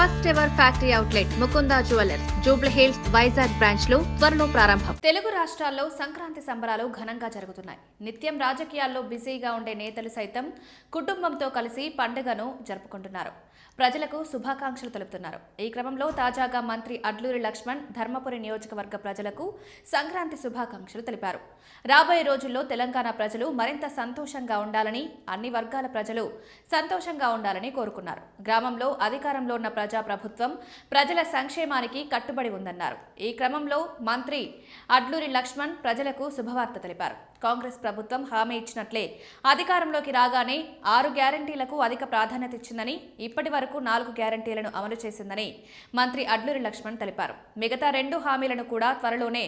First ever factory outlet Mukunda jewellers Jubilee hills Vizag branch లో త్వరలో ప్రారంభం. తెలుగు రాష్ట్రాల్లో సంక్రాంతి సంబరాలు ఘనంగా జరుగుతున్నాయి. నిత్యం రాజకీయాల్లో బిజీగా ఉండే నేతలు సైతం కుటుంబంతో కలిసి పండుగను జరుపుకుంటున్నారు. ప్రజలకు శుభాకాంక్షలు తెలుపుతున్నారు. ఈ క్రమంలో తాజాగా మంత్రి అడ్లూరి లక్ష్మణ్ ధర్మపురి నియోజకవర్గ ప్రజలకు సంక్రాంతి శుభాకాంక్షలు తెలిపారు. రాబోయే రోజుల్లో తెలంగాణ ప్రజలు మరింత సంతోషంగా ఉండాలని, అన్ని వర్గాల ప్రజలు సంతోషంగా ఉండాలని కోరుకున్నారు. గ్రామంలో అధికారంలో ఉన్న ప్రజాప్రభుత్వం ప్రజల సంక్షేమానికి కట్టుబడి ఉందన్నారు. ఈ క్రమంలో మంత్రి అడ్లూరి లక్ష్మణ్ ప్రజలకు శుభవార్త తెలిపారు. కాంగ్రెస్ ప్రభుత్వం హామీ ఇచ్చినట్లే అధికారంలోకి రాగానే 6 గ్యారంటీలకు అధిక ప్రాధాన్యత ఇచ్చిందని, ఇప్పటి వరకు 4 గ్యారంటీలను అమలు చేసిందని మంత్రి అడ్లూరి లక్ష్మణ్ తెలిపారు. మిగతా 2 హామీలను కూడా త్వరలోనే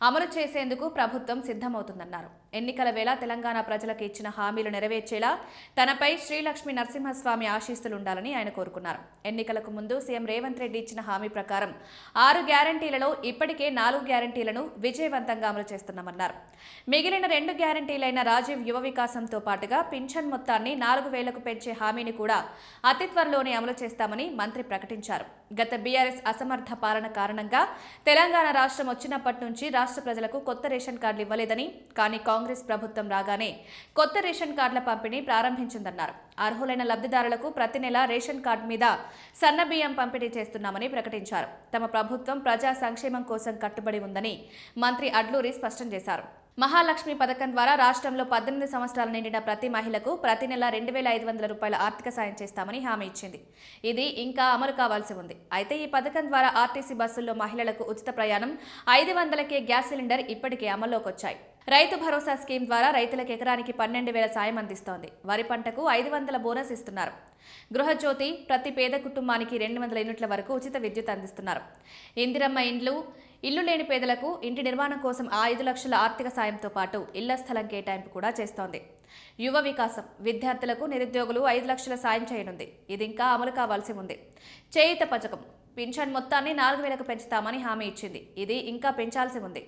అమలు చేసేందుకు ప్రభుత్వం సిద్ధమవుతుందన్నారు. ఎన్నికల వేళ తెలంగాణ ప్రజలకు ఇచ్చిన హామీలు నెరవేర్చేలా తనపై శ్రీలక్ష్మీ నరసింహస్వామి ఆశీస్సులుండాలని ఆయన కోరుకున్నారు. ఎన్నికలకు ముందు సీఎం రేవంత్ రెడ్డి ఇచ్చిన హామీ ప్రకారం 6 గ్యారంటీలలో ఇప్పటికే 4 గ్యారంటీలను విజయవంతంగా అమలు చేస్తున్నామన్నారు. మిగిలిన 2 గ్యారంటీలైన రాజీవ్ యువ వికాసంతో పాటుగా పింఛన్ మొత్తాన్ని 4,000కు పెంచే హామీని కూడా అతి త్వరలోనే అమలు చేస్తామని మంత్రి ప్రకటించారు. గత బీఆర్ఎస్ అసమర్థ పాలన కారణంగా తెలంగాణ రాష్ట్రం వచ్చినప్పటి నుంచి రాష్ట్ర ప్రజలకు కొత్త రేషన్ కార్డులు ఇవ్వలేదని, కానీ కాంగ్రెస్ ప్రభుత్వం రాగానే కొత్త రేషన్ కార్డుల పంపిణీ ప్రారంభించిందన్నారు. అర్హులైన లబ్ధిదారులకు ప్రతి నెల రేషన్ కార్డు మీద సన్న బియ్యం పంపిణీ చేస్తున్నామని ప్రకటించారు. తమ ప్రభుత్వం ప్రజా సంక్షేమం కోసం కట్టుబడి ఉందని మంత్రి అడ్లూరి స్పష్టం చేశారు. మహాలక్ష్మి పథకం ద్వారా రాష్ట్రంలో 18 సంవత్సరాలు నిండిన ప్రతి మహిళకు ప్రతి నెల 2,500 రూపాయల ఆర్థిక సాయం చేస్తామని హామీ ఇచ్చింది. ఇది ఇంకా అమలు కావాల్సి ఉంది. అయితే ఈ పథకం ద్వారా ఆర్టీసీ బస్సుల్లో మహిళలకు ఉచిత ప్రయాణం, 500కే గ్యాస్ సిలిండర్ ఇప్పటికే అమల్లోకి వచ్చాయి. రైతు భరోసా స్కీమ్ ద్వారా రైతులకు ఎకరానికి 12,000 సాయం అందిస్తోంది. వరి పంటకు 500 బోనస్ ఇస్తున్నారు. గృహజ్యోతి ప్రతి పేద కుటుంబానికి 200 యూనిట్ల వరకు ఉచిత విద్యుత్ అందిస్తున్నారు. ఇందిరమ్మ ఇల్లు లేని పేదలకు ఇంటి నిర్మాణం కోసం 5 లక్షల ఆర్థిక సాయంతో పాటు ఇళ్ల స్థలం కేటాయింపు కూడా చేస్తోంది. యువ వికాసం విద్యార్థులకు నిరుద్యోగులు 5 లక్షల సాయం చేయనుంది. ఇది ఇంకా అమలు కావాల్సి ఉంది. చేయూత పథకం పింఛన్ మొత్తాన్ని 4,000కు పెంచుతామని హామీ ఇచ్చింది. ఇది ఇంకా పెంచాల్సి ఉంది.